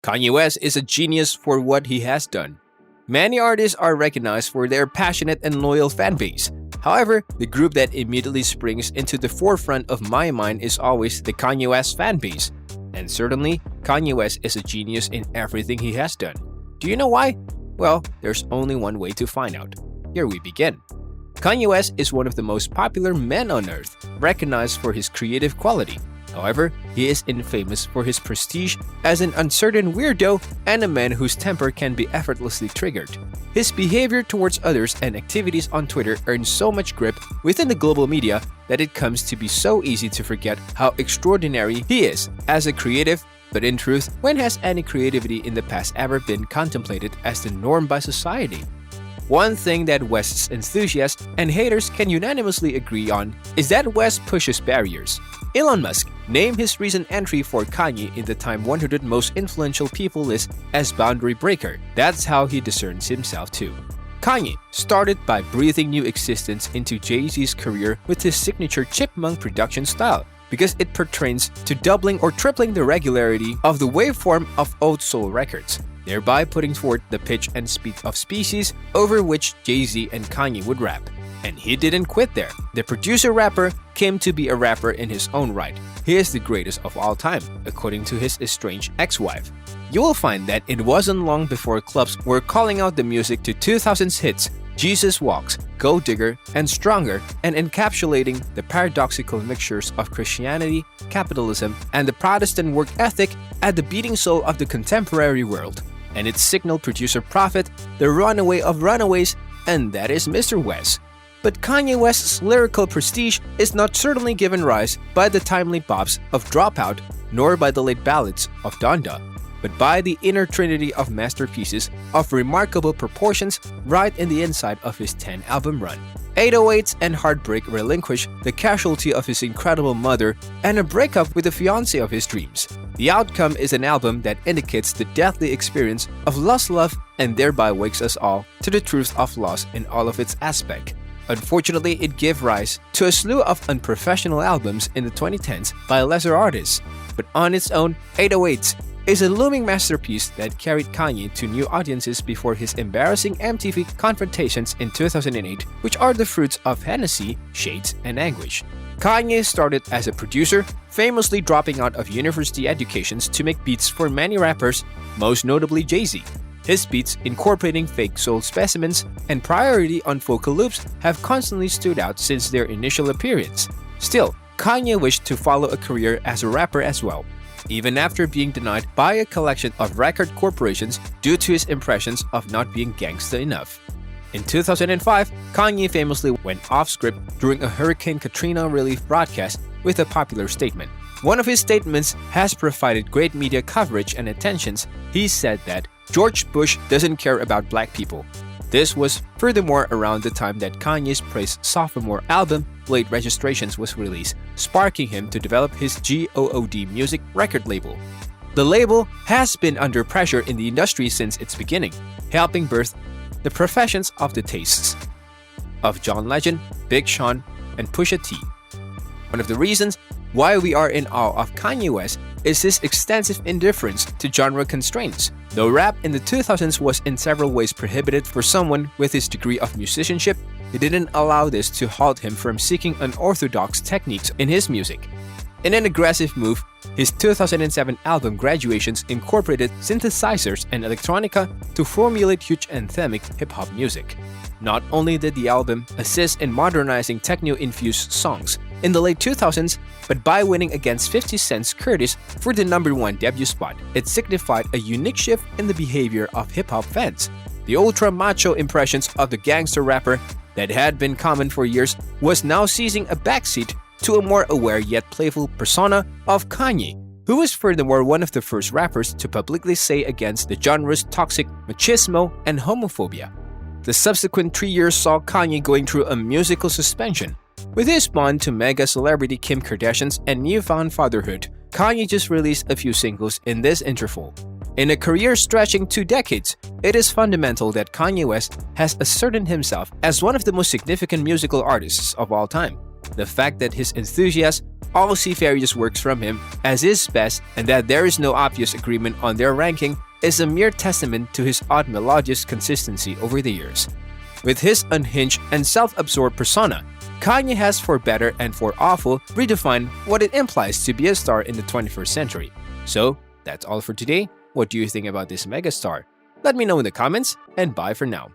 Kanye West is a genius for what he has done. Many artists are recognized for their passionate and loyal fan base. However, the group that immediately springs into the forefront of my mind is always the Kanye West fan base. And certainly, Kanye West is a genius in everything he has done. Do you know why? Well, there's only one way to find out. Here we begin. Kanye West is one of the most popular men on earth, recognized for his creative quality. However, he is infamous for his prestige as an uncertain weirdo and a man whose temper can be effortlessly triggered. His behavior towards others and activities on Twitter earn so much grip within the global media that it comes to be so easy to forget how extraordinary he is as a creative. But in truth, when has any creativity in the past ever been contemplated as the norm by society? One thing that West's enthusiasts and haters can unanimously agree on is that West pushes barriers. Elon Musk named his recent entry for Kanye in the Time 100 Most Influential People list as boundary breaker. That's how he discerns himself too. Kanye started by breathing new existence into Jay-Z's career with his signature chipmunk production style, because it pertains to doubling or tripling the regularity of the waveform of old soul records, thereby putting forth the pitch and speed of species over which Jay-Z and Kanye would rap. And he didn't quit there. The producer-rapper came to be a rapper in his own right. He is the greatest of all time, according to his estranged ex-wife. You will find that it wasn't long before clubs were calling out the music to 2000s hits Jesus Walks, Gold Digger, and Stronger, and encapsulating the paradoxical mixtures of Christianity, capitalism, and the Protestant work ethic at the beating soul of the contemporary world. And its signal producer prophet, the runaway of runaways, and that is Mr. West. But Kanye West's lyrical prestige is not certainly given rise by the timely bops of Dropout, nor by the late ballads of Donda, but by the inner trinity of masterpieces of remarkable proportions right in the inside of his 10-album run. 808s and Heartbreak relinquish the casualty of his incredible mother and a breakup with the fiancé of his dreams. The outcome is an album that indicates the deathly experience of lost love and thereby wakes us all to the truth of loss in all of its aspects. Unfortunately, it gave rise to a slew of unprofessional albums in the 2010s by lesser artists, but on its own, 808s is a looming masterpiece that carried Kanye to new audiences before his embarrassing MTV confrontations in 2008, which are the fruits of Hennessy, Shades, and Anguish. Kanye started as a producer, famously dropping out of university educations to make beats for many rappers, most notably Jay-Z. His beats, incorporating fake soul specimens and priority on vocal loops, have constantly stood out since their initial appearance. Still, Kanye wished to follow a career as a rapper as well, even after being denied by a collection of record corporations due to his impressions of not being gangsta enough. In 2005, Kanye famously went off-script during a Hurricane Katrina relief broadcast with a popular statement. One of his statements has provided great media coverage and attentions. He said that George Bush doesn't care about black people. This was furthermore around the time that Kanye's praised sophomore album, Late Registrations, was released, sparking him to develop his GOOD Music record label. The label has been under pressure in the industry since its beginning, helping birth the professions of the tastes of John Legend, Big Sean, and Pusha T. One of the reasons why we are in awe of Kanye West is his extensive indifference to genre constraints. Though rap in the 2000s was in several ways prohibited for someone with his degree of musicianship, he didn't allow this to halt him from seeking unorthodox techniques in his music. In an aggressive move, his 2007 album Graduations incorporated synthesizers and electronica to formulate huge anthemic hip-hop music. Not only did the album assist in modernizing techno-infused songs in the late 2000s, but by winning against 50 Cent's Curtis for the #1 debut spot, it signified a unique shift in the behavior of hip-hop fans. The ultra-macho impressions of the gangster rapper that had been common for years was now seizing a backseat to a more aware yet playful persona of Kanye, who was furthermore one of the first rappers to publicly say against the genre's toxic machismo and homophobia. The subsequent 3 years saw Kanye going through a musical suspension. With his bond to mega celebrity Kim Kardashian's and newfound fatherhood, Kanye just released a few singles in this interval. In a career stretching 2 decades, it is fundamental that Kanye West has asserted himself as one of the most significant musical artists of all time. The fact that his enthusiasts all see various works from him as his best, and that there is no obvious agreement on their ranking is a mere testament to his odd melodious consistency over the years. With his unhinged and self-absorbed persona, Kanye has, for better and for awful, redefined what it implies to be a star in the 21st century. So, that's all for today. What do you think about this megastar? Let me know in the comments, and bye for now.